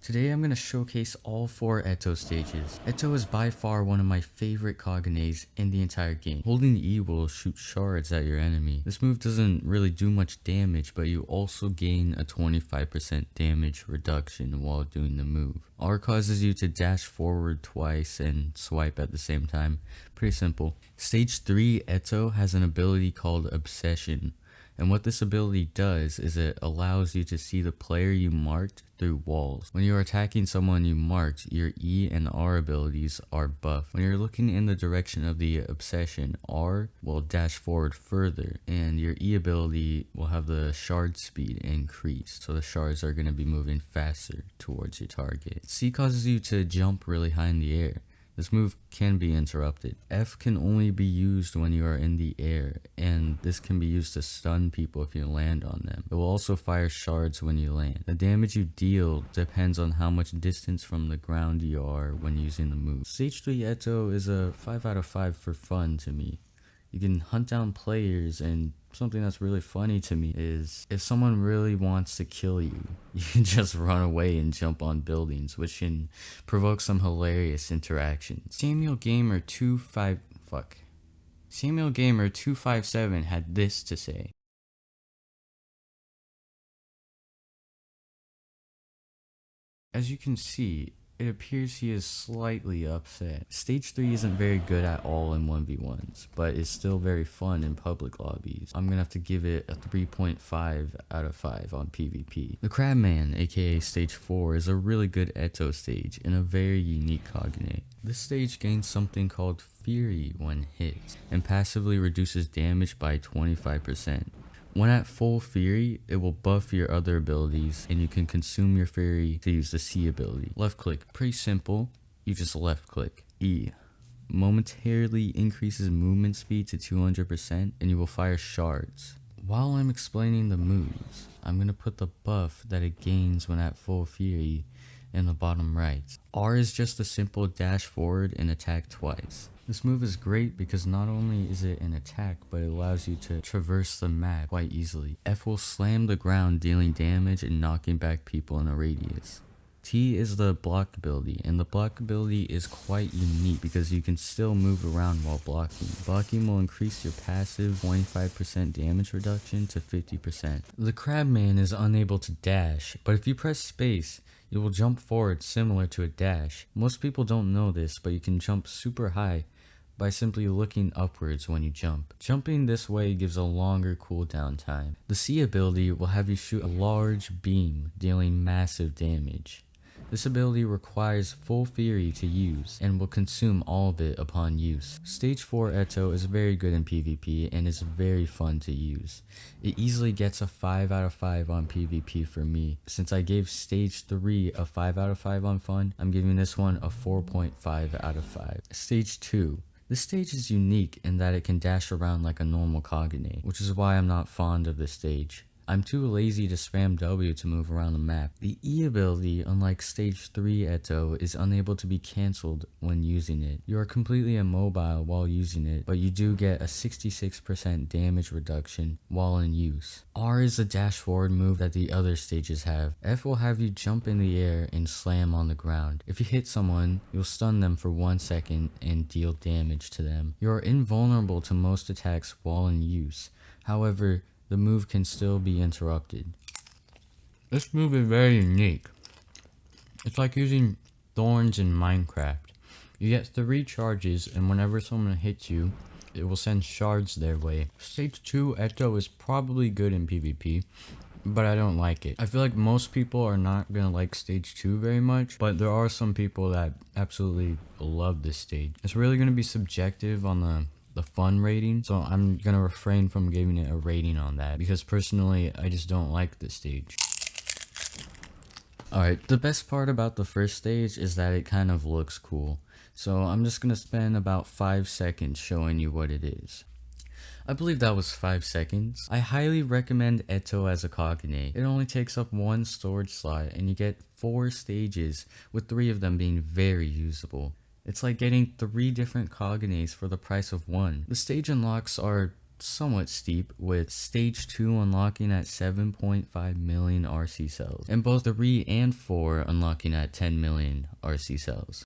Today I'm going to showcase all 4 Eto stages. Eto is by far one of my favorite Kaganes in the entire game. Holding E will shoot shards at your enemy. This move doesn't really do much damage, but you also gain a 25% damage reduction while doing the move. R causes you to dash forward twice and swipe at the same time. Pretty simple. Stage 3 Eto has an ability called Obsession. And what this ability does is it allows you to see the player you marked through walls. When you are attacking someone you marked, your E and R abilities are buffed. When you're looking in the direction of the obsession, R will dash forward further, and your E ability will have the shard speed increased. So the shards are going to be moving faster towards your target. C causes you to jump really high in the air. This move can be interrupted. F can only be used when you are in the air, and this can be used to stun people if you land on them. It will also fire shards when you land. The damage you deal depends on how much distance from the ground you are when using the move. Stage 3 Eto is a 5 out of 5 for fun to me. You can hunt down players, and something that's really funny to me is if someone really wants to kill you, you can just run away and jump on buildings, which can provoke some hilarious interactions. Samuel Gamer 257 had this to say. As you can see, it appears he is slightly upset. Stage 3 isn't very good at all in 1v1s, but is still very fun in public lobbies. I'm gonna have to give it a 3.5 out of 5 on PvP. The Crabman, aka Stage 4, is a really good Eto stage and a very unique Kagane. This stage gains something called Fury when hit, and passively reduces damage by 25%. When at full Fury, it will buff your other abilities, and you can consume your Fury to use the C ability. Left click, pretty simple, you just left click. E, momentarily increases movement speed to 200%, and you will fire shards. While I'm explaining the moves, I'm going to put the buff that it gains when at full Fury in the bottom right. R is just a simple dash forward and attack twice. This move is great because not only is it an attack, but it allows you to traverse the map quite easily. F will slam the ground, dealing damage and knocking back people in a radius. T is the block ability, and the block ability is quite unique because you can still move around while blocking. Blocking will increase your passive 25% damage reduction to 50%. The Crabman is unable to dash, but if you press space, you will jump forward similar to a dash. Most people don't know this, but you can jump super high by simply looking upwards when you jump. Jumping this way gives a longer cooldown time. The C ability will have you shoot a large beam, dealing massive damage. This ability requires full Fury to use, and will consume all of it upon use. Stage 4 Eto is very good in PvP, and is very fun to use. It easily gets a 5 out of 5 on PvP for me. Since I gave Stage 3 a 5 out of 5 on fun, I'm giving this one a 4.5 out of 5. Stage 2. This stage is unique in that it can dash around like a normal Kagane, which is why I'm not fond of this stage. I'm too lazy to spam W to move around the map. The E ability, unlike Stage 3 Eto, is unable to be cancelled when using it. You are completely immobile while using it, but you do get a 66% damage reduction while in use. R is a dash forward move that the other stages have. F will have you jump in the air and slam on the ground. If you hit someone, you'll stun them for 1 second and deal damage to them. You are invulnerable to most attacks while in use. However, the move can still be interrupted. This move is very unique. It's like using thorns in Minecraft. You get 3 charges, and whenever someone hits you, it will send shards their way. Stage 2 Eto is probably good in PvP, but I don't like it. I feel like most people are not gonna like Stage 2 very much, but there are some people that absolutely love this stage. It's really gonna be subjective on the fun rating, so I'm gonna refrain from giving it a rating on that because personally I just don't like this stage. Alright, the best part about the first stage is that it kind of looks cool, so I'm just gonna spend about 5 seconds showing you what it is. I believe that was 5 seconds. I highly recommend Eto as a Kagane. It only takes up 1 storage slot and you get 4 stages, with 3 of them being very usable. It's like getting 3 different Kaganes for the price of 1. The stage unlocks are somewhat steep, with stage 2 unlocking at 7.5 million RC cells, and both 3 and 4 unlocking at 10 million RC cells.